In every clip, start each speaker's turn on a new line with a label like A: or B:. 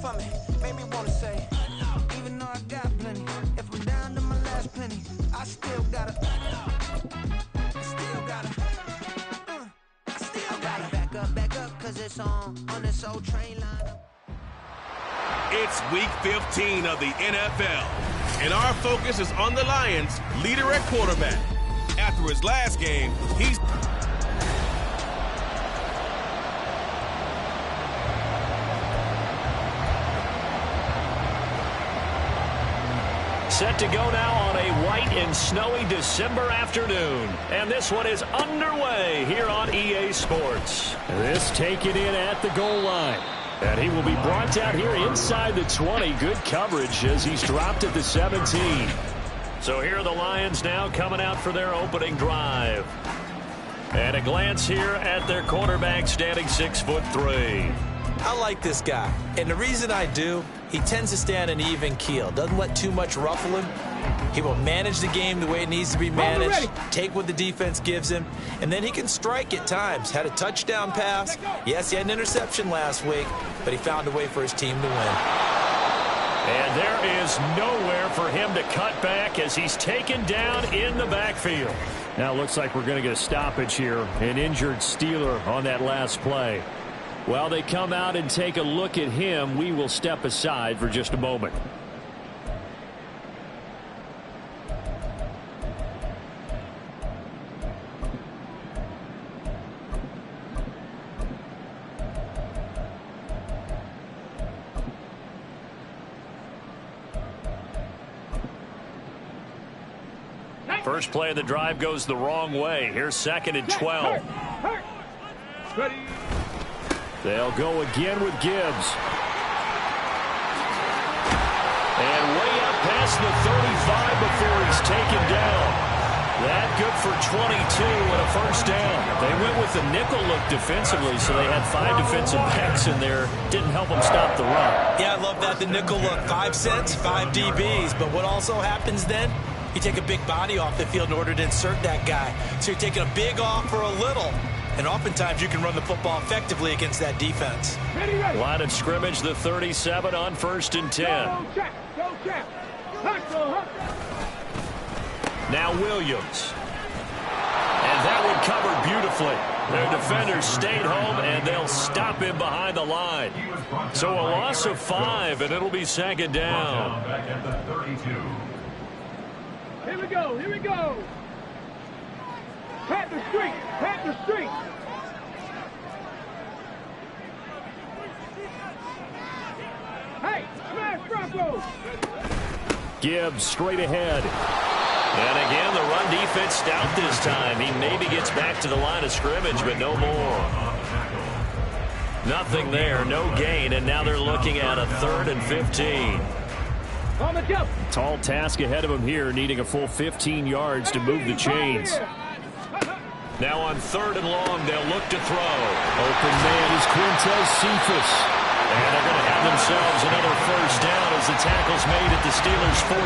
A: for me. Made me wanna say, even though I got plenty, if I'm down to my last penny, I still gotta back up, cause it's on this old train line.
B: It's week 15 of the NFL, and our focus is on the Lions' leader at quarterback. After his last game, he's
C: set to go now on a white and snowy December afternoon. And this one is underway here on EA Sports. This taken in at the goal line. And he will be brought out here inside the 20. Good coverage as he's dropped at the 17. So here are the Lions now coming out for their opening drive. And a glance here at their quarterback standing 6'3".
D: I like this guy, and the reason I do, he tends to stay on an even keel, doesn't let too much ruffle him. He will manage the game the way it needs to be managed, take what the defense gives him, and then he can strike at times. Had a touchdown pass. Yes, he had an interception last week, but he found a way for his team to win.
C: And there is nowhere for him to cut back as he's taken down in the backfield. Now it looks like we're going to get a stoppage here, an injured Steeler on that last play. While they come out and take a look at him, we will step aside for just a moment. First play of the drive goes the wrong way. Here's 2nd and 12.
E: Ready.
C: They'll go again with Gibbs. And way up past the 35 before he's taken down. That good for 22 and a first down. They went with the nickel look defensively, so they had 5 defensive backs in there. Didn't help them stop the run.
D: Yeah, I love that, the nickel look. 5 cents, 5 DBs. But what also happens then? You take a big body off the field in order to insert that guy. So you're taking a big off for a little. And oftentimes you can run the football effectively against that defense.
C: Line of scrimmage, the 37 on 1st and 10. Now Williams. And that one covered beautifully. Their defenders stayed home, and they'll stop him behind the line. So a loss of 5, and it'll be 2nd down.
E: Here we go, here we go. Pat the street, pat the street. Hey, smash Broncos.
C: Gibbs straight ahead. And again, the run defense stout this time. He maybe gets back to the line of scrimmage, but no more. Nothing there, no gain, and now they're looking at a 3rd and 15.
E: On the jump.
C: Tall task ahead of him here, needing a full 15 yards to move the chains. Now on 3rd and long, they'll look to throw. Open man is Quintez Cephas. And they're going to have themselves another first down as the tackle's made at the Steelers' 42.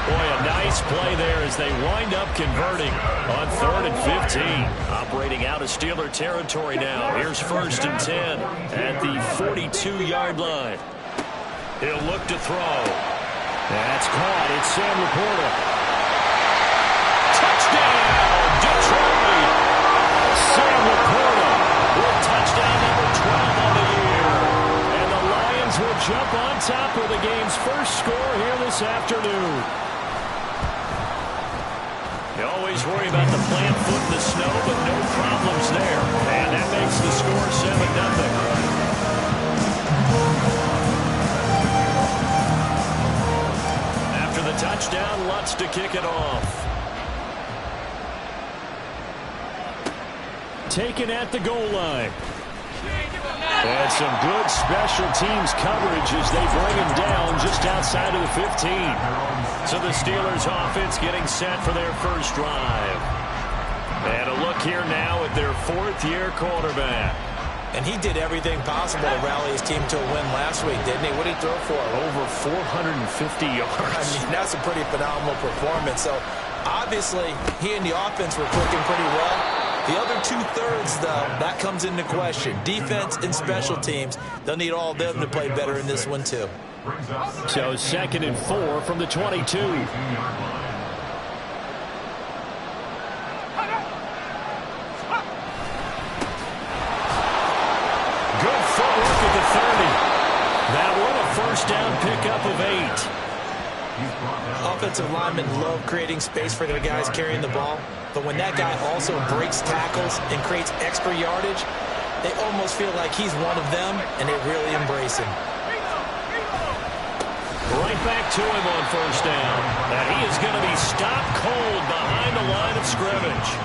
C: Boy, a nice play there as they wind up converting on 3rd and 15. Operating out of Steeler territory now. Here's 1st and 10 at the 42-yard line. He'll look to throw. That's caught. It's Sam Laporta. Touchdown, Detroit! Sam Laporta with touchdown number 12 on the year. And the Lions will jump on top of the game's first score here this afternoon. You always worry about the plant foot in the snow, but no problems there. And that makes the score 7-0. After the touchdown, Lutz to kick it off. Taken at the goal line. And some good special teams coverage as they bring him down just outside of the 15. So the Steelers offense getting set for their first drive. And a look here now at their 4th-year quarterback.
D: And he did everything possible to rally his team to a win last week, didn't he? What did he throw for?
C: Over 450 yards.
D: I mean, that's a pretty phenomenal performance. So, obviously, he and the offense were clicking pretty well. The other 2/3, though, that comes into question. Defense and special teams, they'll need all of them to play better in this one, too.
C: So 2nd and 4 from the 22. Good footwork at the 30. That one a first down pickup of 8.
D: Offensive linemen love creating space for their guys carrying the ball, but when that guy also breaks tackles and creates extra yardage, they almost feel like he's one of them, and they really embrace him.
C: Right back to him on first down. And he is going to be stopped cold behind the line of scrimmage.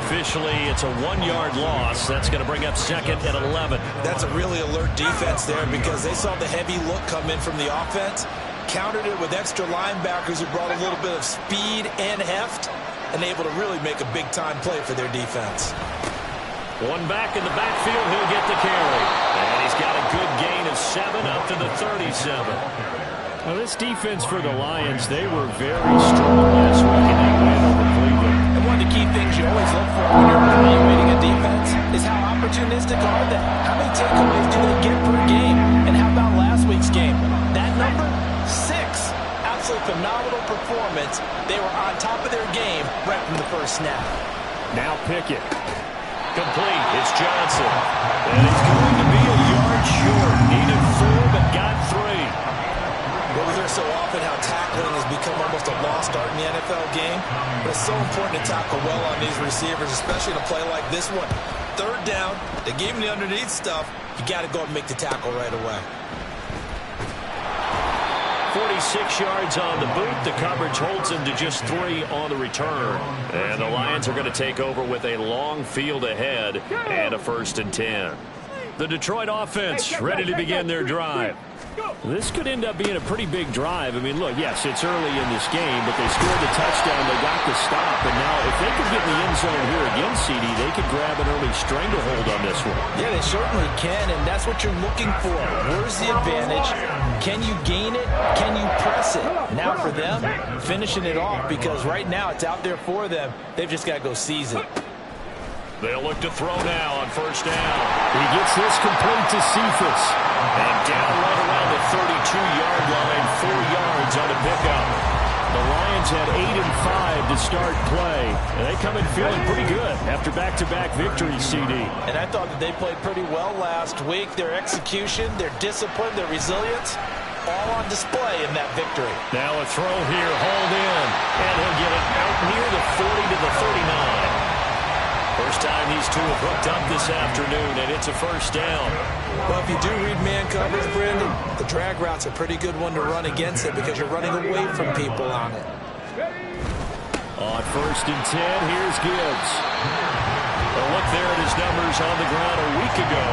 C: Officially, it's a 1-yard loss. That's going to bring up 2nd and 11.
D: That's a really alert defense there because they saw the heavy look come in from the offense, countered it with extra linebackers who brought a little bit of speed and heft, and able to really make a big-time play for their defense.
C: One back in the backfield, he'll get the carry. And he's got a good gain of 7 up to the 37. Well, this defense for the Lions, they were very strong last week in that win over Cleveland.
D: And one of the key things you always look for when you're evaluating a defense is how opportunistic are they? How many takeaways do they get per game? And how about last week's game? That number, 6. Absolutely phenomenal performance. They were on top of their game right from the first snap.
C: Now Pickett. Complete. It's Johnson. And it's going to be a yard short. Needed 4, but got 3.
D: Well, we hear so often how tackling has become almost a lost art in the NFL game. But it's so important to tackle well on these receivers, especially in a play like this one. 3rd down, they gave him the underneath stuff. You got to go and make the tackle right away.
C: 46 yards on the boot. The coverage holds him to just 3 on the return. And the Lions are going to take over with a long field ahead and a 1st and 10. The Detroit offense ready to begin their drive. This could end up being a pretty big drive. I mean, look, yes, it's early in this game, but they scored the touchdown. They got the stop. And now if they could get in the end zone here again, CD, they could grab an early stranglehold on this one.
D: Yeah, they certainly can, and that's what you're looking for. Where's the advantage? Can you gain it? Can you press it? Now for them, finishing it off, because right now it's out there for them. They've just got to go seize it.
C: They'll look to throw now on first down. He gets this complete to Cephas. And down right around the 32-yard line, 4 yards on the pickup. The Lions had 8 and 5 to start play. And they come in feeling pretty good after back-to-back victories, CD.
D: And I thought that they played pretty well last week. Their execution, their discipline, their resilience, all on display in that victory.
C: Now a throw here, hauled in. And he'll get it out near the 40 to the 39. First time these two have hooked up this afternoon, and it's a first down.
D: Well, if you do read man coverage, Brandon, the drag route's a pretty good one to run against it because you're running away from people on it.
C: On 1st and 10, here's Gibbs. A look there at his numbers on the ground a week ago.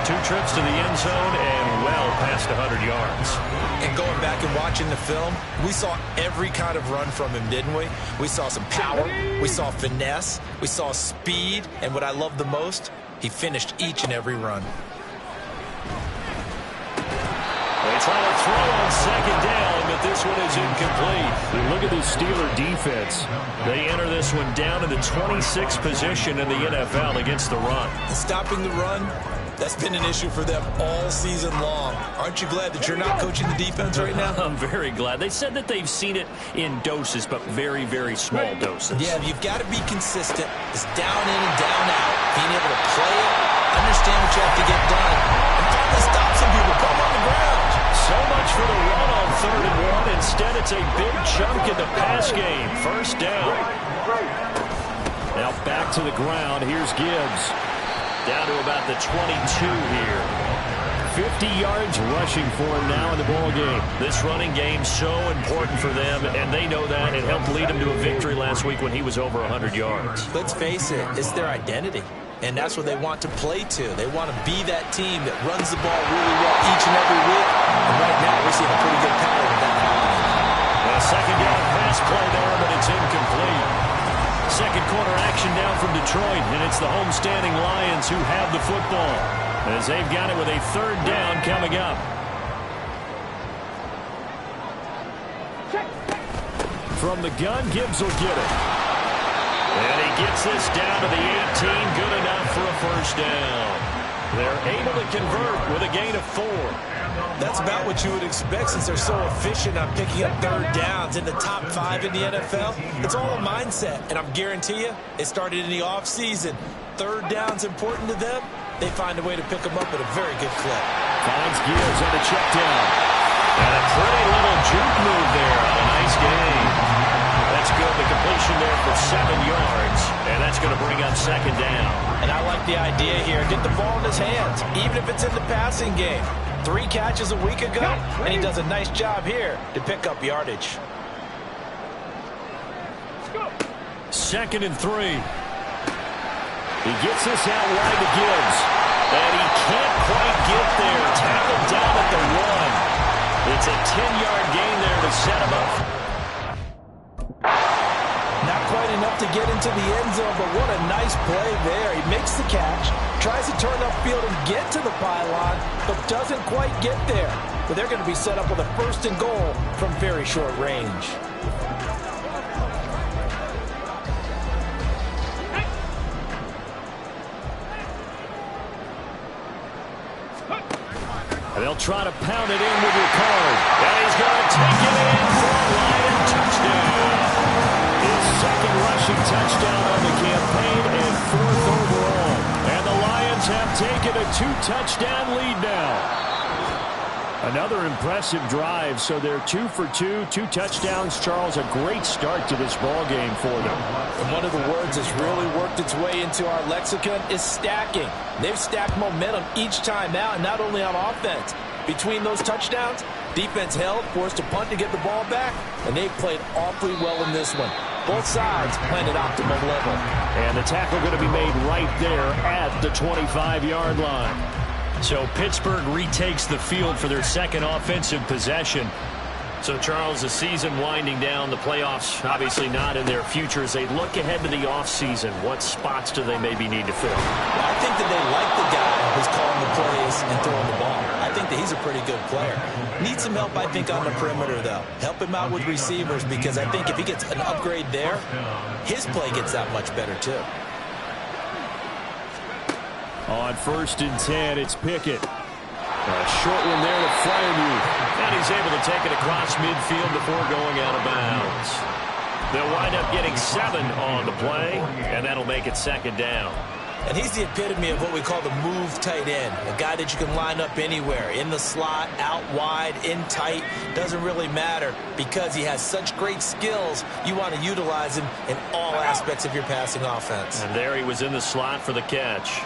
C: 2 trips to the end zone and well past 100 yards.
D: And going back and watching the film, we saw every kind of run from him, didn't we? We saw some power, we saw finesse, we saw speed, and what I love the most, he finished each and every run.
C: They try to throw on 2nd down, but this one is incomplete. And look at this Steeler defense. They enter this one down in the 26th position in the NFL against the run.
D: Stopping the run, that's been an issue for them all season long. Aren't you glad that you're not coaching the defense right now?
C: I'm very glad. They said that they've seen it in doses, but very, very small doses.
D: Yeah, you've got to be consistent. It's down in and down out. Being able to play it, understand what you have to get done, and finally stop some people. Come on the ground.
C: So much for the run on 3rd and 1. Instead, it's a big chunk in the pass game. First down. Now back to the ground. Here's Gibbs. Down to about the 22 here. 50 yards rushing for him now in the ball game. This running game so important for them, and they know that. It helped lead them to a victory last week when he was over 100 yards.
D: Let's face it, it's their identity, and that's what they want to play to. They want to be that team that runs the ball really well each and every week, and right now we're seeing a pretty good pattern of that happening.
C: A 2nd down pass play there, but it's incomplete. 2nd quarter action down from Detroit, and it's the homestanding Lions who have the football, as they've got it with a 3rd down coming up. From the gun, Gibbs will get it. And he gets this down to the 18. Good enough for a first down. They're able to convert with a gain of 4.
D: That's about what you would expect since they're so efficient on picking up third downs in the top 5 in the NFL. It's all a mindset, and I guarantee you, it started in the offseason. Third down's important to them. They find a way to pick them up at a very good clip.
C: Finds Gibbs on the check down. And a pretty little juke move there on a nice game. That's good. The completion there for 7 yards. And that's going to bring up second down.
D: And I like the idea here. Get the ball in his hands, even if it's in the passing game. 3 catches a week ago, and he does a nice job here to pick up yardage.
C: 2nd and 3. He gets this out wide to Gibbs. And he can't quite get there. Tackled down at the 1. It's a 10-yard gain there to set him up.
D: Not quite enough to get into the end zone, but what a nice play there. He makes the catch, tries to turn upfield and get to the pylon, but doesn't quite get there. But they're going to be set up with a 1st and goal from very short range.
C: They'll try to pound it in with your card. And he's going to take it in for a Lion touchdown. His 2nd rushing touchdown on the campaign and 4th overall. And the Lions have taken a 2-touchdown lead now. Another impressive drive, so they're 2 for 2, 2 touchdowns. Charles, a great start to this ball game for them.
D: And one of the words that's really worked its way into our lexicon is stacking. They've stacked momentum each time out, and not only on offense. Between those touchdowns, defense held, forced to punt to get the ball back, and they've played awfully well in this one. Both sides playing at optimum level.
C: And the tackle going to be made right there at the 25-yard line. So Pittsburgh retakes the field for their 2nd offensive possession. So, Charles, the season winding down, the playoffs obviously not in their future. As they look ahead to the offseason, what spots do they maybe need to fill?
D: Well, I think that they like the guy who's calling the plays and throwing the ball. I think that he's a pretty good player. Needs some help, I think, on the perimeter, though. Help him out with receivers, because I think if he gets an upgrade there, his play gets that much better, too.
C: On 1st and 10, it's Pickett. A short one there to Freiermuth. And he's able to take it across midfield before going out of bounds. They'll wind up getting 7 on the play, and that'll make it 2nd down.
D: And he's the epitome of what we call the move tight end. A guy that you can line up anywhere. In the slot, out wide, in tight. Doesn't really matter because he has such great skills. You want to utilize him in all aspects of your passing offense.
C: And there he was in the slot for the catch.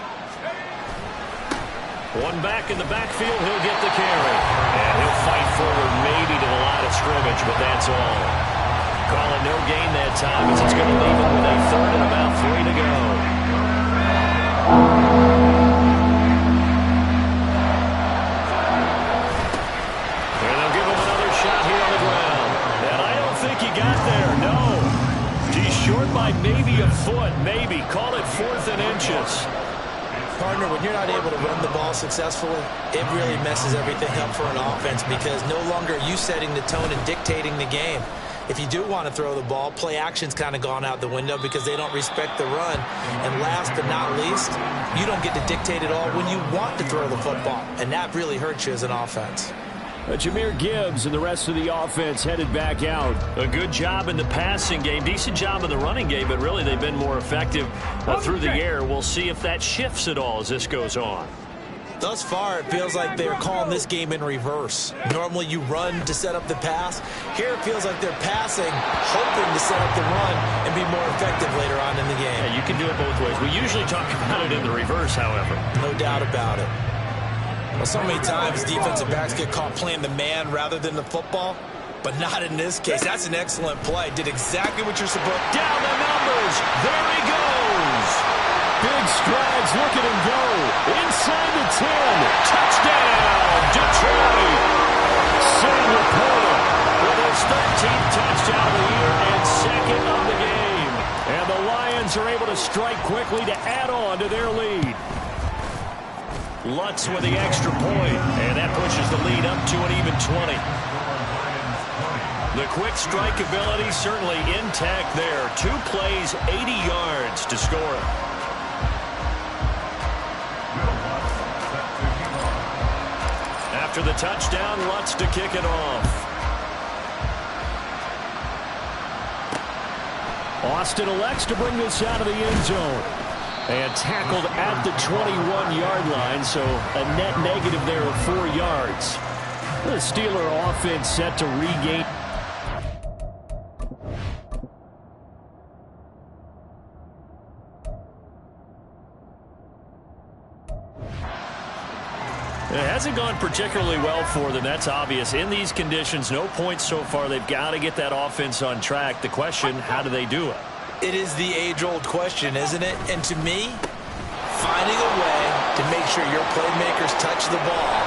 C: One back in the backfield, he'll get the carry. And he'll fight forward maybe to the line of scrimmage, but that's all. Calling no gain that time as it's going to leave him with a 3rd and about 3 to go. And they'll give him another shot here on the ground. And I don't think he got there, no. He's short by maybe a foot, maybe. Call it 4th and inches.
D: Partner, when you're not able to run the ball successfully, it really messes everything up for an offense because no longer are you setting the tone and dictating the game. If you do want to throw the ball, play action's kind of gone out the window because they don't respect the run. And last but not least, you don't get to dictate it all when you want to throw the football. And that really hurts you as an offense.
C: Jahmyr Gibbs and the rest of the offense headed back out. A good job in the passing game, decent job in the running game, but really they've been more effective through the air. We'll see if that shifts at all as this goes on.
D: Thus far, it feels like they're calling this game in reverse. Normally you run to set up the pass. Here it feels like they're passing, hoping to set up the run and be more effective later on in the game.
C: Yeah, you can do it both ways. We usually talk about it in the reverse, however.
D: No doubt about it. Well, so many times defensive backs get caught playing the man rather than the football, but not in this case. That's an excellent play. Did exactly what you're supposed to.
C: Down the numbers. There he goes. Big strides. Look at him go. Inside the 10. Touchdown, Detroit. Sam Laporta with his 13th touchdown of the year and 2nd of the game. And the Lions are able to strike quickly to add on to their lead. Lutz with the extra point, and that pushes the lead up to an even 20. The quick strike ability certainly intact there. 2 plays, 80 yards to score. After the touchdown, Lutz to kick it off. Austin elects to bring this out of the end zone. And tackled at the 21-yard line, so a net negative there of 4 yards. The Steeler offense set to regain. It hasn't gone particularly well for them, that's obvious. In these conditions, no points so far. They've got to get that offense on track. The question, how do they do it?
D: It is the age-old question, isn't it? And to me, finding a way to make sure your playmakers touch the ball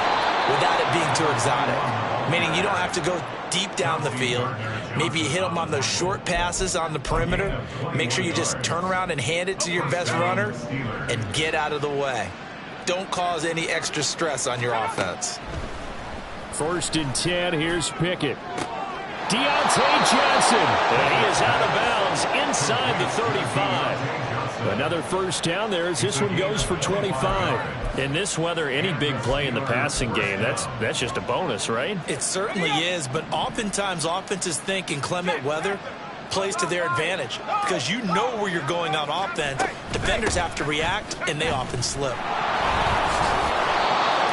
D: without it being too exotic. Meaning you don't have to go deep down the field. Maybe you hit them on those short passes on the perimeter. Make sure you just turn around and hand it to your best runner and get out of the way. Don't cause any extra stress on your offense.
C: 1st and 10, here's Pickett. Deontay Johnson, and he is out of bounds inside the 35. Another first down there as this one goes for 25. In this weather, any big play in the passing game, that's just a bonus, right?
D: It certainly is, but oftentimes offenses think in clement weather plays to their advantage because you know where you're going on offense. Defenders have to react, and they often slip.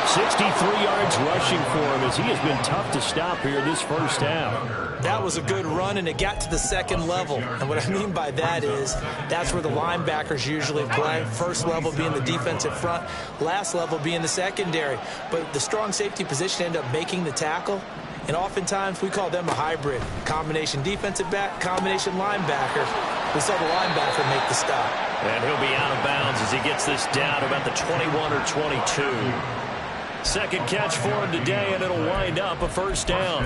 C: 63 yards rushing for him as he has been tough to stop here this first half.
D: That was a good run, and it got to the 2nd level. And what I mean by that is that's where the linebackers usually play. First level being the defensive front, last level being the secondary. But the strong safety position ended up making the tackle. And oftentimes we call them a hybrid. Combination defensive back, combination linebacker. We saw the linebacker make the stop.
C: And he'll be out of bounds as he gets this down about the 21 or 22. Second catch for him today, and it'll wind up a first down.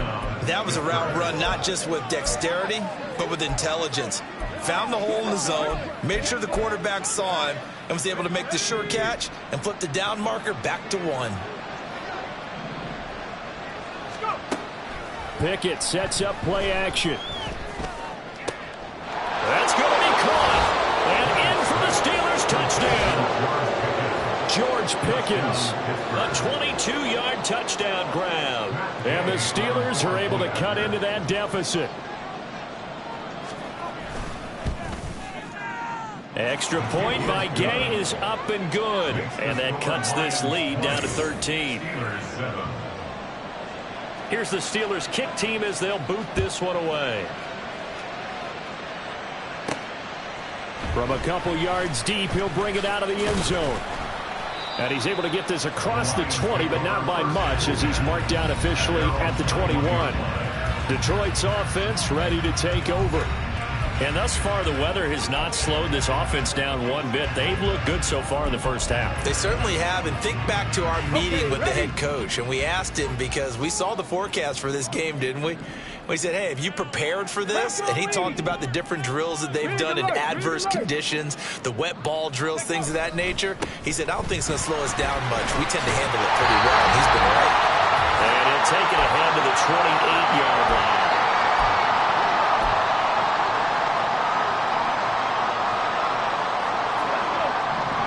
D: That was a route run not just with dexterity, but with intelligence. Found the hole in the zone, made sure the quarterback saw him, and was able to make the sure catch and flip the down marker back to 1.
C: Pickett sets up play action. That's going to be caught. And in for the Steelers touchdown. George Pickens, a 22-yard touchdown grab. And the Steelers are able to cut into that deficit. Extra point by Gay is up and good. And that cuts this lead down to 13. Here's the Steelers kick team as they'll boot this one away. From a couple yards deep, he'll bring it out of the end zone. And he's able to get this across the 20, but not by much as he's marked down officially at the 21. Detroit's offense ready to take over. And thus far, the weather has not slowed this offense down one bit. They've looked good so far in the first half.
D: They certainly have. And think back to our meeting with the head coach. And we asked him because we saw the forecast for this game, didn't we? We said, hey, have you prepared for this? And he talked about the different drills that they've done in adverse conditions, the wet ball drills, things of that nature. He said, I don't think it's going to slow us down much. We tend to handle it pretty well. And he's been right.
C: And he'll take it ahead to the 28-yard line.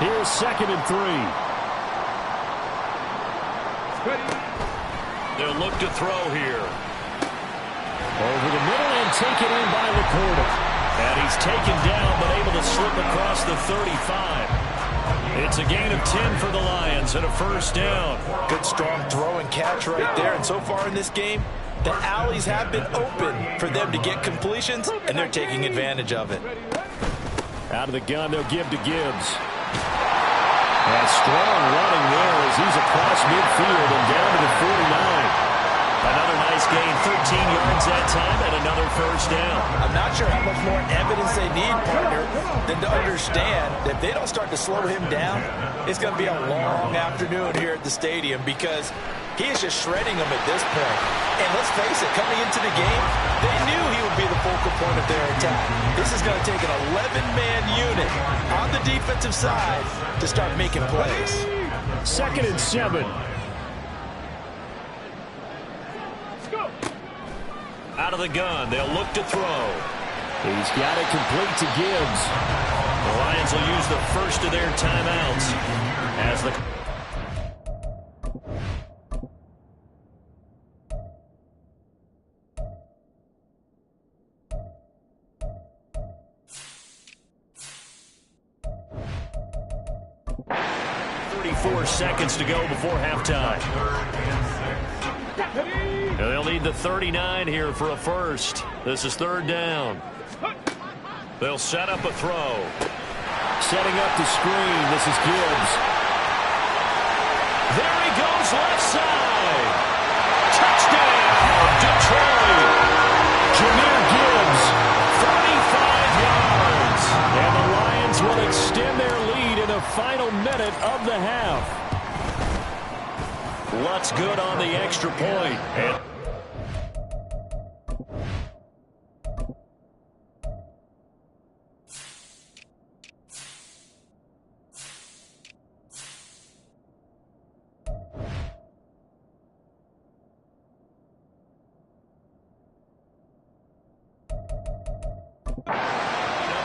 C: Here's 2nd and 3. They'll look to throw here. Over the middle and taken in by Laporta. And he's taken down but able to slip across the 35. It's a gain of 10 for the Lions and a first down.
D: Good strong throw and catch right there. And so far in this game, the alleys have been open for them to get completions, and they're taking advantage of it.
C: Out of the gun, they'll give to Gibbs. And strong running there as he's across midfield and down to the 49. Another nice gain, 13 yards that time, and another first down.
D: I'm not sure how much more evidence they need, partner, than to understand that if they don't start to slow him down, it's going to be a long afternoon here at the stadium because he is just shredding them at this point. And let's face it, coming into the game, they knew he would be the focal point of their attack. This is going to take an 11-man unit on the defensive side to start making plays.
C: 2nd and 7. Out of the gun, they'll look to throw. He's got it complete to Gibbs. The Lions will use the first of their timeouts as the... seconds to go before halftime. They'll need the 39 here for a first. This is third down. They'll set up a throw. Setting up the screen. This is Gibbs. There he goes left side. Touchdown, Detroit. Jahmyr Gibbs, 35 yards. And the Lions will extend their lead in the final minute of the half. What's good on the extra point? And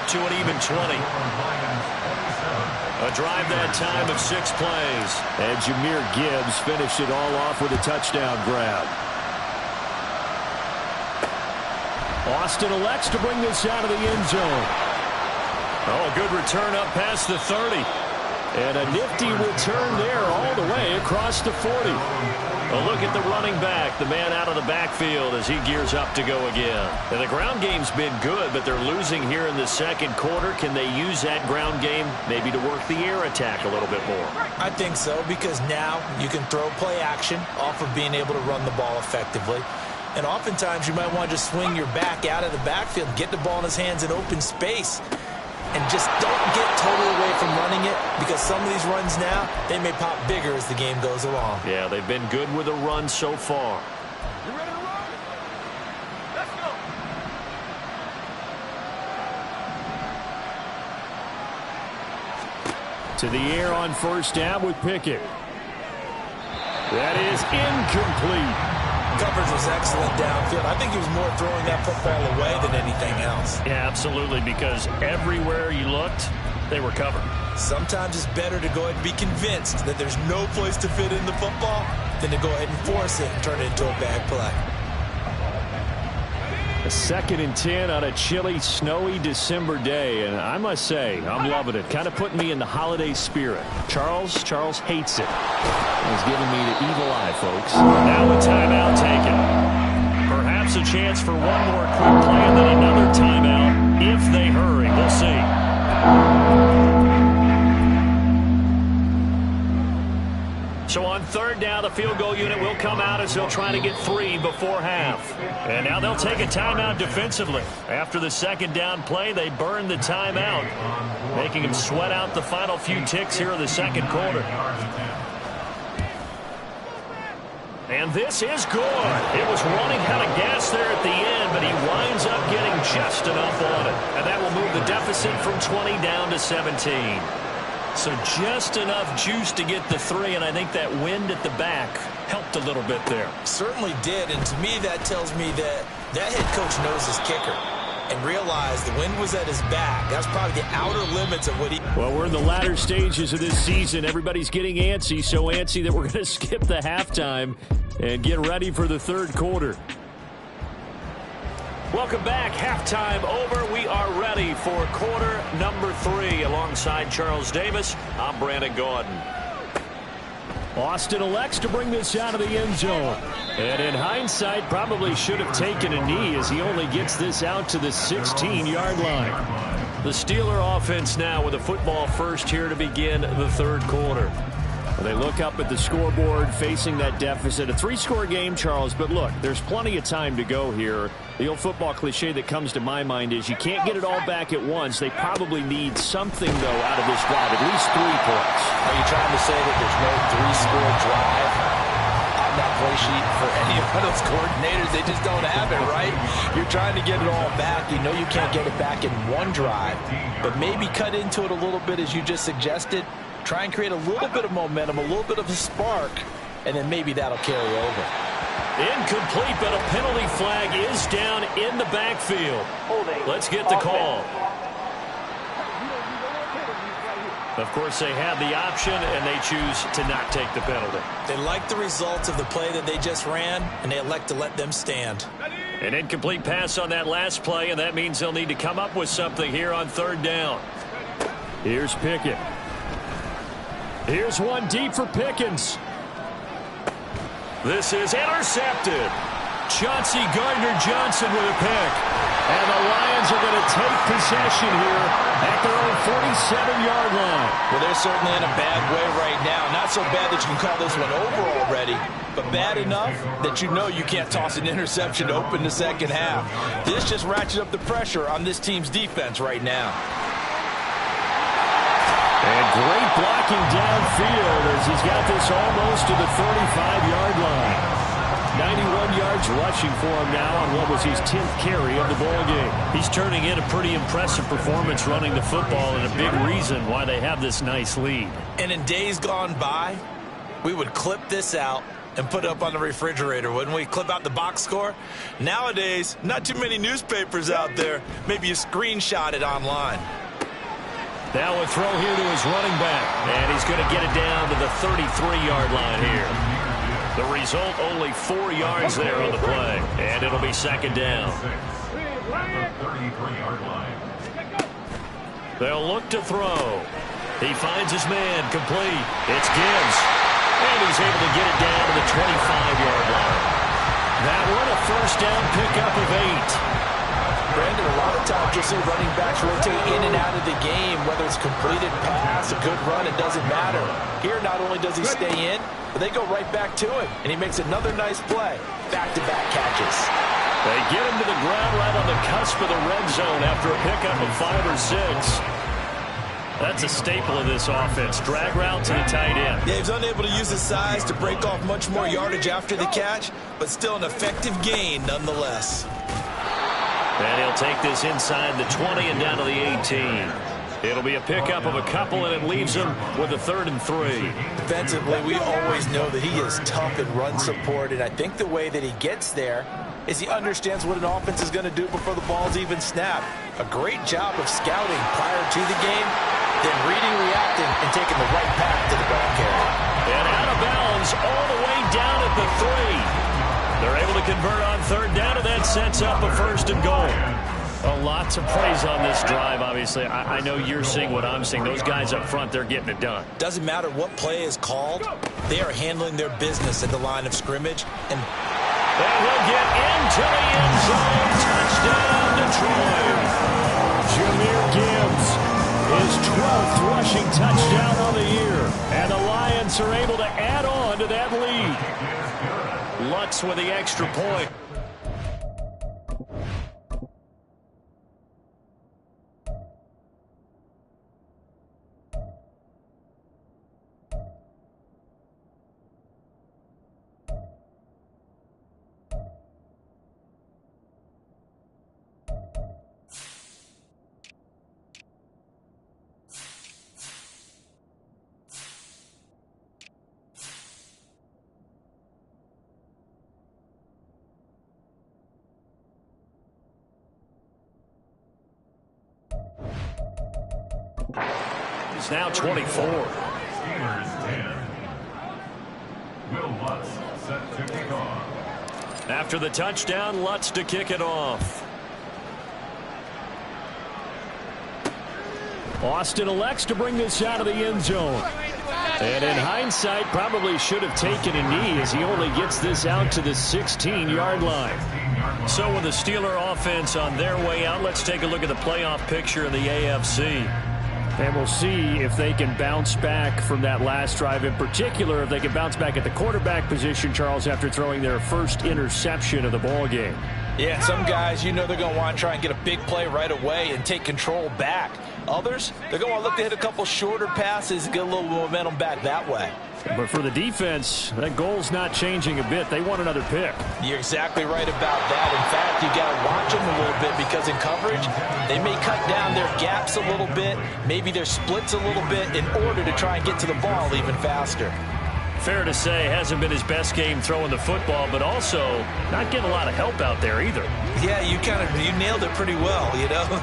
C: to an even 20. A drive that time of 6 plays.
F: And Jahmyr Gibbs finished it all off with a touchdown grab. Austin elects to bring this out of the end zone.
C: Oh, good return up past the 30.
F: And a nifty return there all the way across the 40.
C: A look at the running back, the man out of the backfield as he gears up to go again. And the ground game's been good, but they're losing here in the second quarter. Can they use that ground game maybe to work the air attack a little bit more?
D: I think so, because now you can throw play action off of being able to run the ball effectively. And oftentimes you might want to just swing your back out of the backfield, get the ball in his hands in open space, and just don't get totally away from running it, because some of these runs now, they may pop bigger as the game goes along.
C: Yeah, they've been good with a run so far.
E: You ready to run? Let's go.
F: To the air on first down with Pickett. That is incomplete.
D: Coverage was excellent downfield. I think he was more throwing that football away than anything else.
C: Yeah, absolutely, because everywhere you looked, they were covered.
D: Sometimes it's better to go ahead and be convinced that there's no place to fit in the football than to go ahead and force it and turn it into a bad play.
F: A 2nd and 10 on a chilly, snowy December day, and I must say, I'm loving it. Kind of putting me in the holiday spirit. Charles hates it. He's giving me the evil eye, folks.
C: Now a timeout taken. Perhaps a chance for one more quick play and then another timeout if they hurry. We'll see. So on third down, the field goal unit will come out as they'll try to get 3 before half. And now they'll take a timeout defensively. After the second down play, they burn the timeout, making them sweat out the final few ticks here in the second quarter. And this is good. It was running out of gas there at the end, but he winds up getting just enough on it. And that will move the deficit from 20 down to 17. So just enough juice to get the 3, and I think that wind at the back helped a little bit there.
D: Certainly did, and to me that tells me that that head coach knows his kicker and realized the wind was at his back. That's probably the outer limits of what he...
F: Well, we're in the latter stages of this season. Everybody's getting antsy, so antsy that we're going to skip the halftime and get ready for the third quarter.
C: Welcome back. Halftime over. We are ready for quarter number 3. Alongside Charles Davis, I'm Brandon Gordon.
F: Austin elects to bring this out of the end zone. And in hindsight, probably should have taken a knee as he only gets this out to the 16-yard line.
C: The Steeler offense now with a football first here to begin the third quarter.
F: They look up at the scoreboard facing that deficit. A 3-score game, Charles, but look, there's plenty of time to go here. The old football cliche that comes to my mind is you can't get it all back at once. They probably need something, though, out of this drive, at least 3 points.
D: Are you trying to say that there's no 3-score drive on that play sheet for any of those coordinators? They just don't have it, right? You're trying to get it all back. You know you can't get it back in one drive, but maybe cut into it a little bit as you just suggested. Try and create a little bit of momentum, a little bit of a spark, and then maybe that'll carry over.
C: Incomplete, but a penalty flag is down in the backfield. Let's get the call. Of course, they have the option, and they choose to not take the penalty.
D: They like the results of the play that they just ran, and they elect to let them stand.
C: An incomplete pass on that last play, and that means they'll need to come up with something here on third down. Here's Pickett. Here's one deep for Pickens. This is intercepted. Chauncey Gardner-Johnson with a pick. And the Lions are going to take possession here at their own 47-yard line.
D: Well, they're certainly in a bad way right now. Not so bad that you can call this one over already, but bad enough that you know you can't toss an interception to open the second half. This just ratchets up the pressure on this team's defense right now.
C: And great blocking downfield as he's got this almost to the 35-yard line. 91 yards rushing for him now on what was his 10th carry of the ball game. He's turning in a pretty impressive performance running the football, and a big reason why they have this nice lead.
D: And in days gone by, we would clip this out and put it up on the refrigerator, wouldn't we? Clip out the box score. Nowadays, not too many newspapers out there. Maybe you screenshot it online.
C: Now a throw here to his running back, and he's going to get it down to the 33-yard line here. The result, only 4 yards there on the play, and it'll be second down. They'll look to throw. He finds his man, complete. It's Gibbs, and he's able to get it down to the 25-yard line. That one, a first down pickup of 8.
D: Brandon, a lot of times you'll see running backs rotate in and out of the game, whether it's completed pass, a good run, it doesn't matter. Here, not only does he stay in, but they go right back to him, and he makes another nice play. Back-to-back catches.
C: They get him to the ground right on the cusp of the red zone after a pickup of 5 or 6. That's a staple of this offense. Drag route to the tight end.
D: Yeah, he's unable to use his size to break off much more yardage after the catch, but still an effective gain nonetheless.
C: And he'll take this inside the 20 and down to the 18. It'll be a pickup of a couple, and it leaves him with a 3rd and 3.
D: Defensively, we always know that he is tough in run support, and I think the way that he gets there is he understands what an offense is going to do before the ball's even snapped. A great job of scouting prior to the game, then reading, reacting, and taking the right path to the ball carrier.
C: And out of bounds all the way down at the 3. They're able to convert on third down, and that sets up a 1st and goal. A lot to praise on this drive, obviously. I know you're seeing what I'm seeing. Those guys up front, they're getting it done.
D: Doesn't matter what play is called. They are handling their business at the line of scrimmage. And
C: he'll get into the end zone. Touchdown, Detroit. Jahmyr Gibbs, his 12th rushing touchdown on the year. And the Lions are able to add on to that lead. Lutz with the extra point. It's now 24. After the touchdown, Lutz to kick it off. Austin elects to bring this out of the end zone. And in hindsight, probably should have taken a knee as he only gets this out to the 16-yard line. So with the Steeler offense on their way out, let's take a look at the playoff picture in the AFC. And we'll see if they can bounce back from that last drive, in particular, if they can bounce back at the quarterback position, Charles, after throwing their first interception of the ball game.
D: Yeah, some guys, you know they're going to want to try and get a big play right away and take control back. Others, they're going to look to hit a couple shorter passes and get a little momentum back that way.
C: But for the defense, that goal's not changing a bit. They want another pick.
D: You're exactly right about that. In fact, you got to watch them a little bit because in coverage, they may cut down their gaps a little bit, maybe their splits a little bit in order to try and get to the ball even faster.
C: Fair to say, hasn't been his best game throwing the football, but also not getting a lot of help out there either.
D: Yeah, you nailed it pretty well, you know.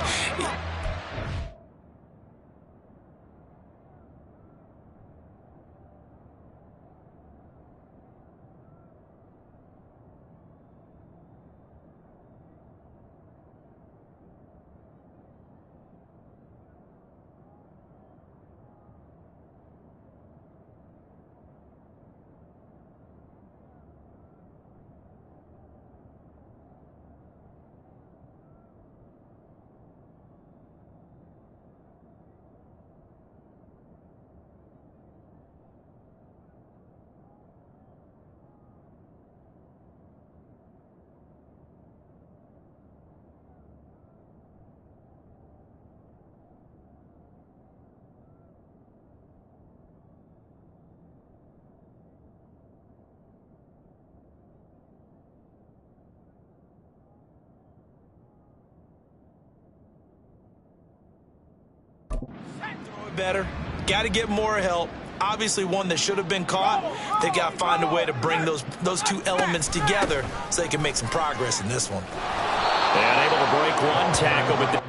D: Better. Got to get more help. Obviously one that should have been caught. They got to find a way to bring those two elements together so they can make some progress in this one.
C: And able to break one tackle with the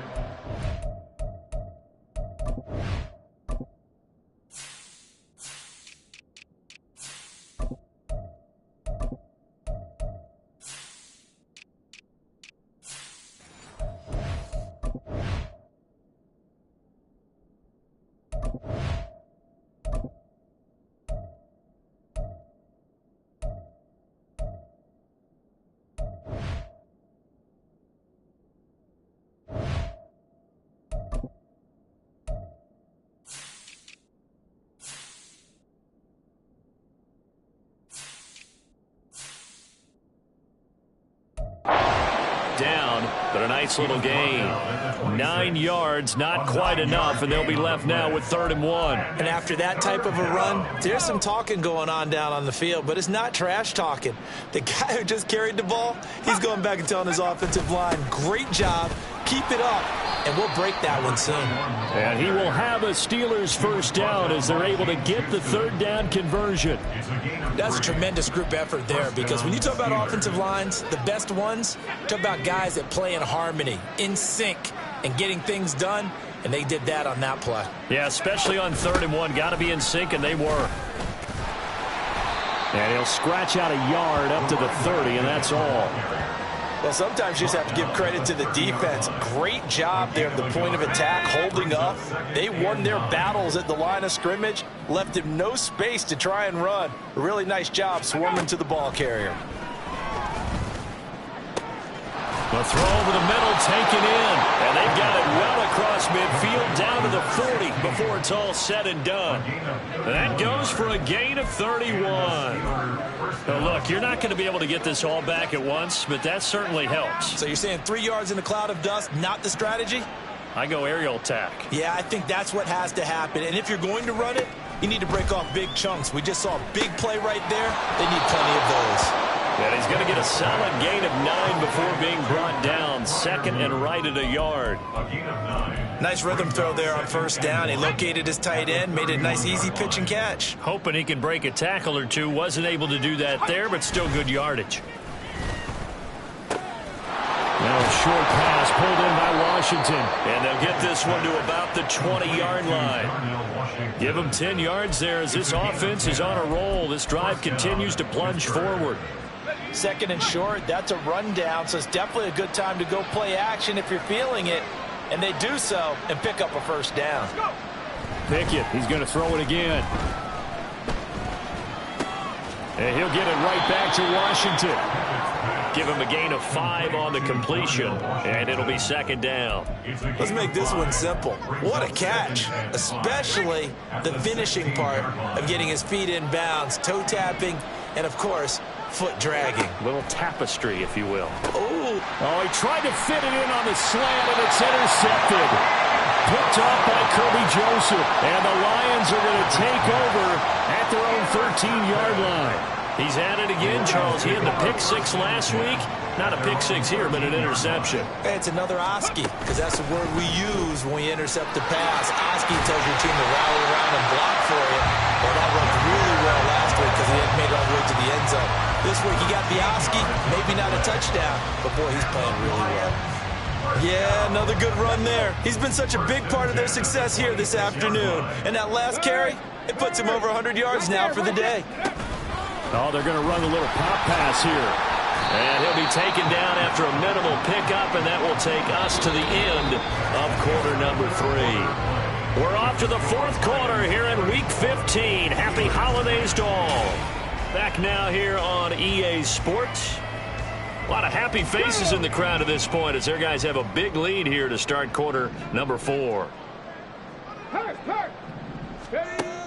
C: down, but a nice little gain. 9 yards, not quite enough, and they'll be left now with 3rd and 1.
D: And after that type of a run, there's some talking going on down on the field, but it's not trash talking. The guy who just carried the ball, he's going back and telling his offensive line, great job, keep it up, and we'll break that one soon.
C: And he will have a Steelers first down as they're able to get the 3rd down conversion.
D: That's a tremendous group effort there, because when you talk about offensive lines, the best ones, talk about guys that play in harmony, in sync, and getting things done, and they did that on that play.
C: Yeah, especially on 3rd and 1. Got to be in sync, and they were. And he'll scratch out a yard up to the 30, and that's all.
D: Well, sometimes you just have to give credit to the defense. Great job there at the point of attack, holding up. They won their battles at the line of scrimmage, left him no space to try and run. A really nice job swarming to the ball carrier.
C: The throw over the middle taken in, and they've got it well across midfield down to the 40 before it's all said and done. And that goes for a gain of 31. Now look, you're not going to be able to get this all back at once, but that certainly helps.
D: So you're saying 3 yards in a cloud of dust, not the strategy?
C: I go aerial attack.
D: Yeah, I think that's what has to happen. And if you're going to run it, you need to break off big chunks. We just saw a big play right there. They need plenty of those.
C: And he's going to get a solid gain of 9 before being brought down. 2nd and right at a yard.
D: Nice rhythm throw there on 1st down. He located his tight end, made it a nice easy pitch and catch.
C: Hoping he can break a tackle or two. Wasn't able to do that there, but still good yardage. Now a short pass pulled in by Washington. And they'll get this one to about the 20-yard line. Give them 10 yards there as this offense is on a roll. This drive continues to plunge forward.
D: 2nd and short, that's a rundown, so it's definitely a good time to go play action if you're feeling it. And they do so and pick up a 1st down.
C: Pickett, he's going to throw it again. And he'll get it right back to Washington. Give him a gain of 5 on the completion, and it'll be 2nd down.
D: Let's make this one simple. What a catch, especially the finishing part of getting his feet in bounds, toe tapping, and of course, foot dragging.
C: A little tapestry, if you will.
D: Oh,
C: he tried to fit it in on the slant, and it's intercepted. Picked off by Kirby Joseph, and the Lions are going to take over at their own 13-yard line.
F: He's at it again, Charles. He had the pick six last week. Not a pick six here, but an interception.
D: Hey, it's another Oski, because that's the word we use when we intercept the pass. Oski tells your team to rally around and block for you. Well, that worked really well last week because he hadn't made it all the way to the end zone. This week he got the Oski, maybe not a touchdown, but boy, he's playing really well. Yeah, another good run there. He's been such a big part of their success here this afternoon. And that last carry, it puts him over 100 yards now for the day.
F: Oh, they're going to run a little pop pass here. And he'll be taken down after a minimal pickup, and that will take us to the end of quarter number 3. We're off to the fourth quarter here in Week 15. Happy holidays to all. Back now here on EA Sports. A lot of happy faces in the crowd at this point as their guys have a big lead here to start quarter number 4.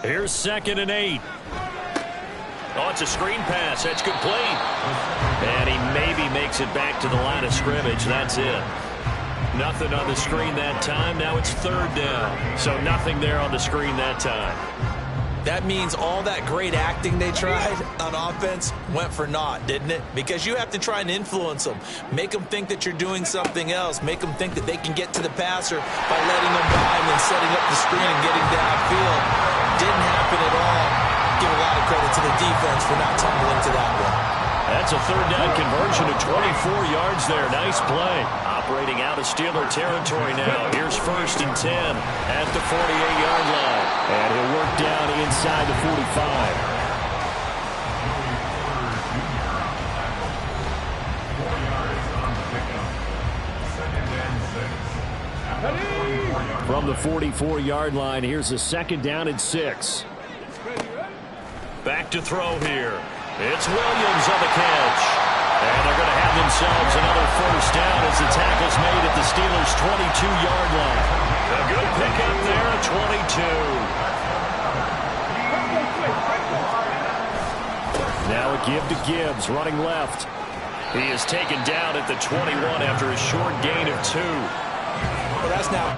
F: Here's 2nd and 8. Oh, it's a screen pass. That's complete. And he maybe makes it back to the line of scrimmage. That's it. Nothing on the screen that time. Now it's 3rd down. So nothing there on the screen that time.
D: That means all that great acting they tried on offense went for naught, didn't it? Because you have to try and influence them. Make them think that you're doing something else. Make them think that they can get to the passer by letting them by and then setting up the screen and getting downfield. Didn't happen at all. Give a lot of credit to the defense for not tumbling to that one.
F: That's a 3rd down conversion to 24 yards there. Nice play. Operating out of Steeler territory now. Here's 1st and 10 at the 48-yard line. And he'll work down inside the 45. From the 44-yard line, here's a 2nd down and 6. Back to throw here. It's Williams on the catch. And they're going to have themselves another 1st down as the tackle's made at the Steelers' 22-yard line. A good pickup there at 22. Now a give to Gibbs, running left. He is taken down at the 21 after a short gain of 2.
D: Well, that's now.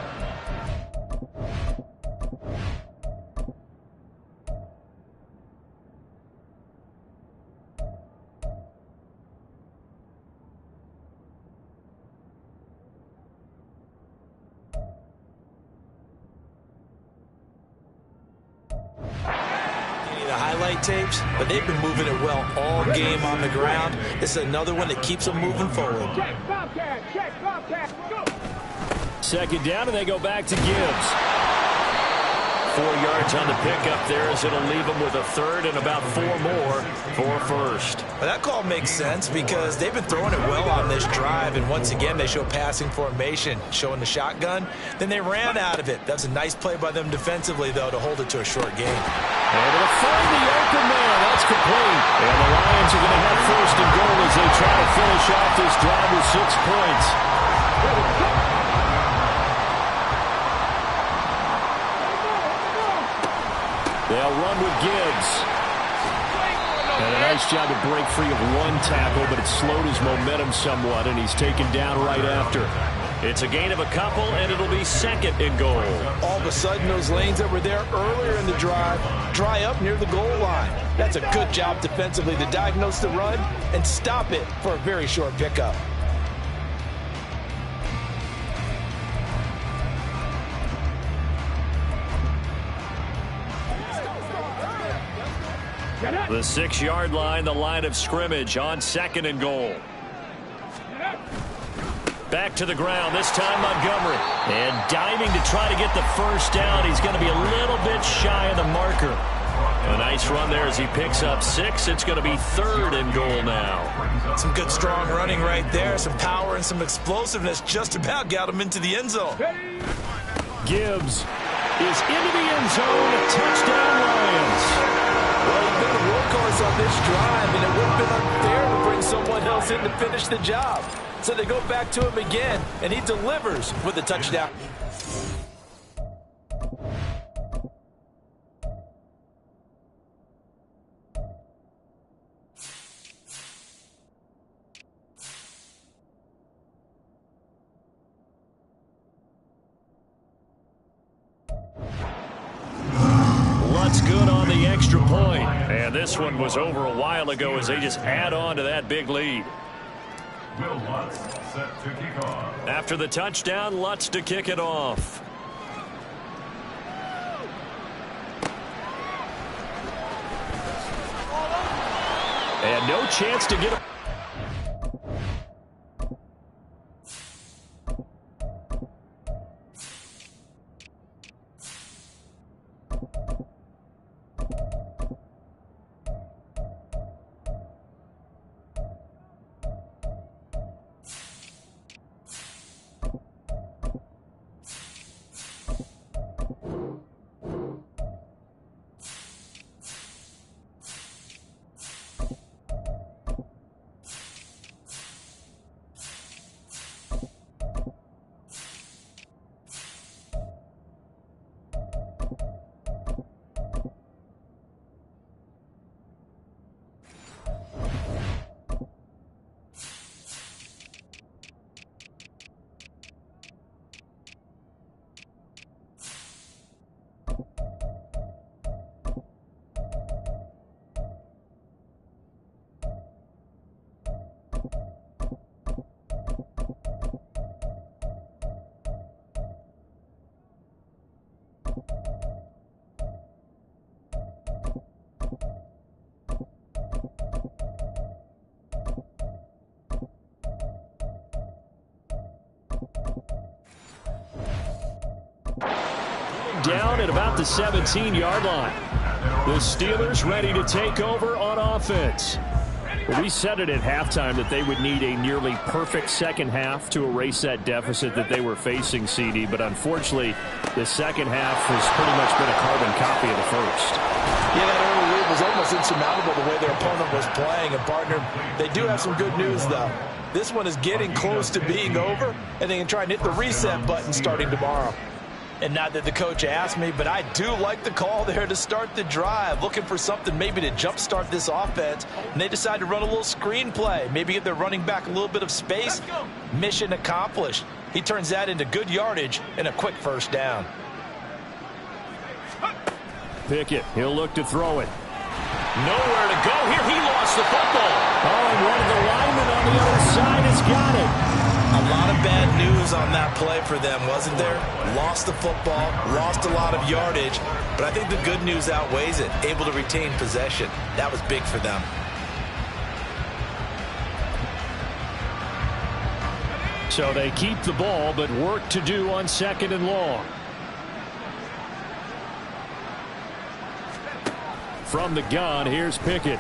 D: Tapes, but they've been moving it well all game on the ground. This is another one that keeps them moving forward.
F: 2nd down, and they go back to Gibbs. 4 yards on the pickup there as it'll leave them with a 3rd and about 4 more for 1st.
D: Well, that call makes sense because they've been throwing it well on this drive, and once again they show passing formation, showing the shotgun. Then they ran out of it. That's a nice play by them defensively, though, to hold it to a short gain.
F: And they'll find the open man. That's complete. And the Lions are going to have 1st and goal as they try to finish off this drive with 6 points. They'll run with Gibbs. And a nice job to break free of 1 tackle, but it slowed his momentum somewhat, and he's taken down right after. It's a gain of a couple, and it'll be 2nd and goal.
D: All of a sudden, those lanes that were there earlier in the drive dry up near the goal line. That's a good job defensively to diagnose the run and stop it for a very short pickup.
F: The 6-yard line, the line of scrimmage on 2nd and goal. Back to the ground, this time Montgomery. And diving to try to get the 1st down. He's going to be a little bit shy of the marker. A nice run there as he picks up 6. It's going to be 3rd and goal now.
D: Some good strong running right there. Some power and some explosiveness just about got him into the end zone.
F: Gibbs is into the end zone. Touchdown Lions.
D: Well, he's been a workhorse on this drive, and it would have been unfair to bring someone else in to finish the job. So they go back to him again, and he delivers with a touchdown.
F: Good on the extra point.
C: And this one was over a while ago as they just add on to that big lead.
G: Will Lutz set to kick off.
C: After the touchdown, Lutz to kick it off. And no chance to get a down at about the 17-yard line. The Steelers ready to take over on offense. We said it at halftime that they would need a nearly perfect second half to erase that deficit that they were facing, CD, but unfortunately the second half has pretty much been a carbon copy of the first.
D: Yeah, that early lead was almost insurmountable the way their opponent was playing. And, partner, they do have some good news, though. This one is getting close to being over, and they can try and hit the reset button starting tomorrow. And not that the coach asked me, but I do like the call there to start the drive. Looking for something maybe to jumpstart this offense. And they decide to run a little screen play. Maybe give their running back a little bit of space. Mission accomplished. He turns that into good yardage and a quick first down.
C: Pickett, he'll look to throw it. Nowhere to go here. He lost the football.
F: Oh, and one of the linemen on the other side has got it.
D: A lot of bad news on that play for them, wasn't there? Lost the football, lost a lot of yardage, but I think the good news outweighs it. Able to retain possession. That was big for them.
C: So they keep the ball, but work to do on 2nd and long. From the gun, here's Pickett.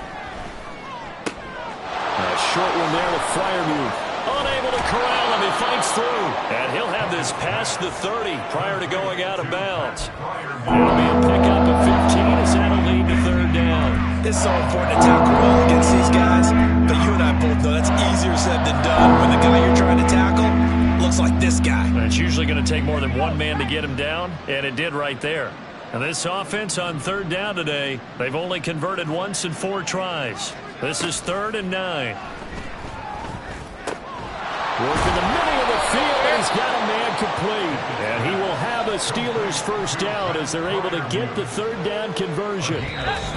C: A short one there to Freiermuth. Unable to corral him. He fights through. And he'll have this past the 30 prior to going out of bounds. It'll be a pickup of 15 as that'll lead to 3rd down.
D: It's so important to tackle well against these guys. But you and I both know that's easier said than done. When the guy you're trying to tackle looks like this guy.
C: It's usually going to take more than one man to get him down, and it did right there. And this offense on 3rd down today, they've only converted once in 4 tries. This is 3rd and 9. Work in the middle of the field. He's got a man complete. And he will have a Steelers first down as they're able to get the 3rd down conversion.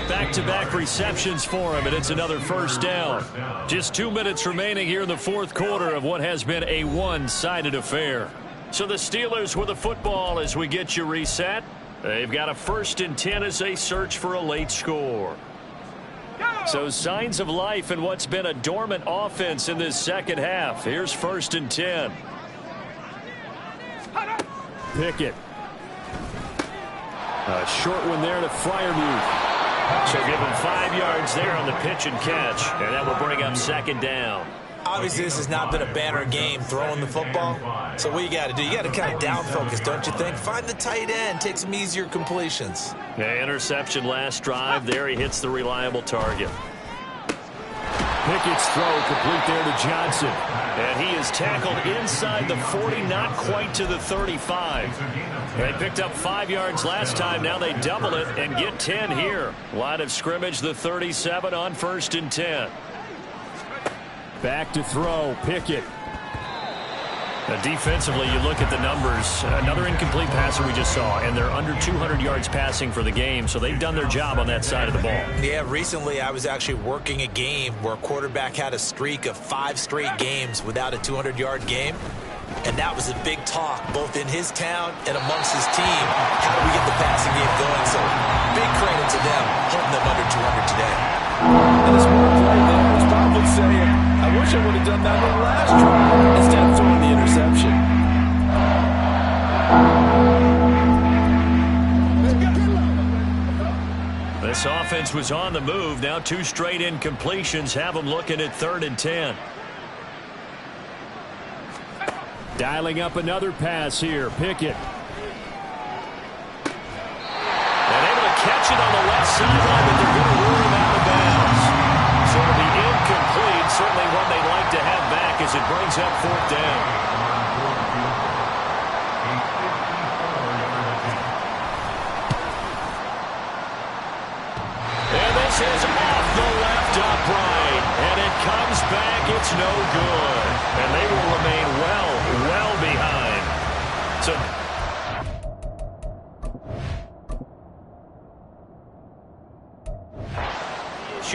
C: Back-to-back receptions for him, and it's another first down. Just 2 minutes remaining here in the 4th quarter of what has been a one-sided affair. So the Steelers with the football as we get you reset. They've got a 1st and 10 as they search for a late score. So signs of life in what's been a dormant offense in this second half. Here's 1st and 10. Pickett. A short one there to Freiermuth. So give him 5 yards there on the pitch and catch. And that will bring up 2nd down.
D: Obviously, this has not been a banner game throwing the football. So what you got to do, you got to kind of down focus, don't you think? Find the tight end, take some easier completions.
C: Yeah, interception last drive. There he hits the reliable target.
F: Pickett's throw complete there to Johnson.
C: And he is tackled inside the 40, not quite to the 35. They picked up 5 yards last time. Now they double it and get 10 here. Line of scrimmage, the 37 on 1st and 10.
F: Back to throw, Pickett. Defensively, you look at the numbers. Another incomplete passer we just saw, and they're under 200 yards passing for the game, so they've done their job on that side of the ball.
D: Yeah, recently I was actually working a game where a quarterback had a streak of 5 straight games without a 200-yard game, and that was a big talk both in his town and amongst his team. How do we get the passing game going? So big credit to them holding them under 200 today.
H: And a smart play there was probably saying, I wish I would have done that on the last drive instead of throwing the interception.
F: This offense was on the move. Now 2 straight incompletions have them looking at 3rd and 10. Dialing up another pass here. Pickett. And able to catch it on the left sideline, but they're going to rule him out of bounds. So it'll be incomplete. Certainly one they'd like to have back as it brings up 4th down. This is off the left upright, and it comes back. It's no good, and they will remain well behind. So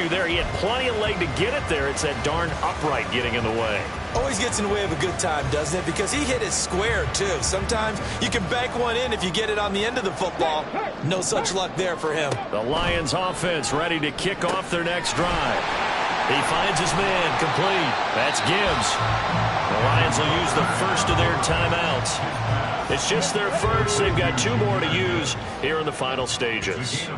F: issue there. He had plenty of leg to get it there. It's that darn upright getting in the way.
D: Always gets in the way of a good time, doesn't it? Because he hit it square, too. Sometimes you can bank one in if you get it on the end of the football. No such luck there for him.
F: The Lions offense ready to kick off their next drive. He finds his man complete. That's Gibbs. The Lions will use the first of their timeouts. It's just their first. They've got 2 more to use here in the final stages.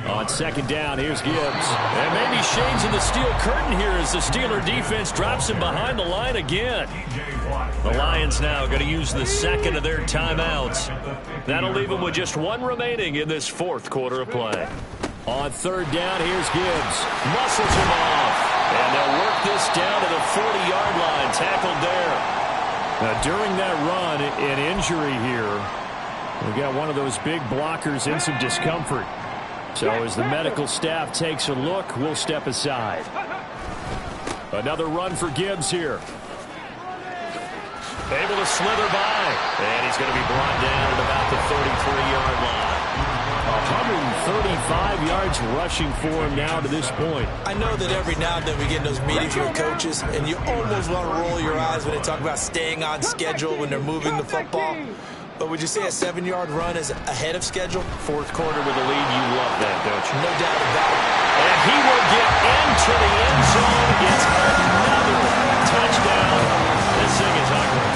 F: On 2nd down, here's Gibbs. And maybe shades in the steel curtain here as the Steeler defense drops him behind the line again. The Lions now going to use the 2nd of their timeouts. That'll leave them with just 1 remaining in this 4th quarter of play. On 3rd down, here's Gibbs. Muscles him off. And they'll work this down to the 40-yard line. Tackled there. Now, during that run, an injury here. We've got one of those big blockers in some discomfort. So as the medical staff takes a look, we'll step aside. Another run for Gibbs here. Able to slither by. And he's going to be brought down at about the 33-yard line. 135 yards rushing for him now to this point.
D: I know that every now and then we get in those meetings with coaches, and you almost want to roll your eyes when they talk about staying on schedule when they're moving the football. But would you say a 7-yard run is ahead of schedule?
F: 4th quarter with the lead, you love that, don't you?
D: No doubt about it.
F: And he will get into the end zone. Gets another touchdown. This thing is ugly.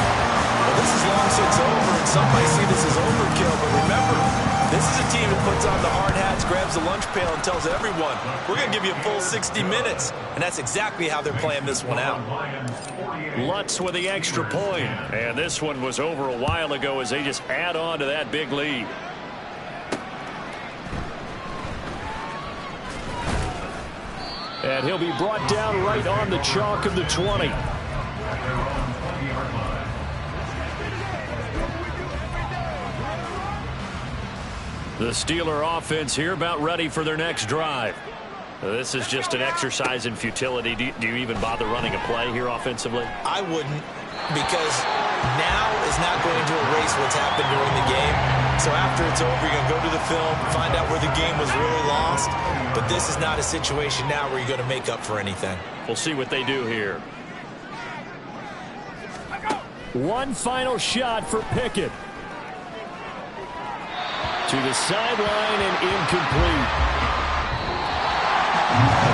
D: Well, this is long since over, and some might see this as overkill. But remember, this is a team that puts on the hard hats, grabs the lunch pail, and tells everyone, we're going to give you a full 60 minutes. And that's exactly how they're playing this one out.
F: Lutz with the extra point. And this one was over a while ago as they just add on to that big lead. And he'll be brought down right on the chalk of the 20. The Steeler offense here about ready for their next drive. This is just an exercise in futility. Do you even bother running a play here offensively?
D: I wouldn't, because now is not going to erase what's happened during the game. So after it's over, you're going to go to the film, find out where the game was really lost. But this is not a situation now where you're going to make up for anything.
F: We'll see what they do here. One final shot for Pickett. To the sideline and incomplete.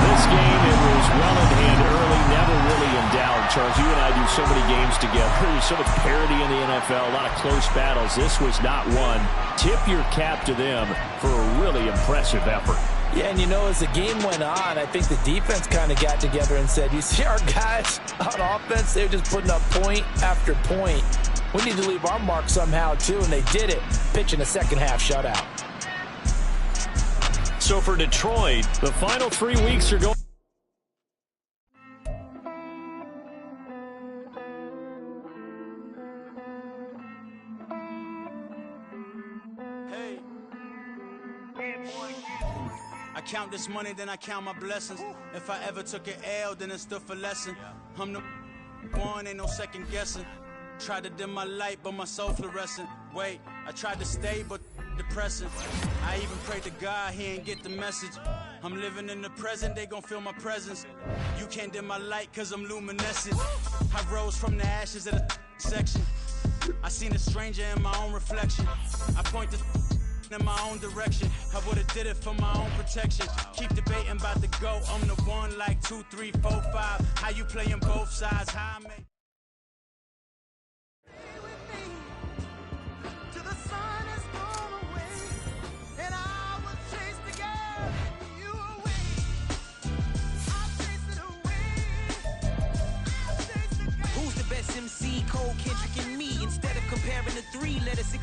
F: This game, it was well in hand early, never really in doubt. Charles, you and I do so many games together. There's so much parity in the NFL, a lot of close battles. This was not one. Tip your cap to them for a really impressive effort.
H: Yeah, and you know, as the game went on, I think the defense kind of got together and said, you see our guys on offense, they're just putting up point after point. We need to leave our mark somehow, too, and they did it, pitching a second-half shutout.
F: So for Detroit, the final 3 weeks are going.
I: Hey. I count this money, then I count my blessings. If I ever took an L, then it stood for lesson. One ain't no second guessing. Tried to dim my light, but my soul fluorescent. Wait, I tried to stay, but depressing. I even prayed to God, he ain't get the message. I'm living in the present, they gon' feel my presence. You can't dim my light, cause I'm luminescent. I rose from the ashes of the section. I seen a stranger in my own reflection. I point the in my own direction. I would've did it for my own protection. Keep debating about the go. I'm the one like 2, 3, 4, 5. How you playing both sides? How I make
A: MC, Cole, Kendrick, and me. Instead of comparing the three, let us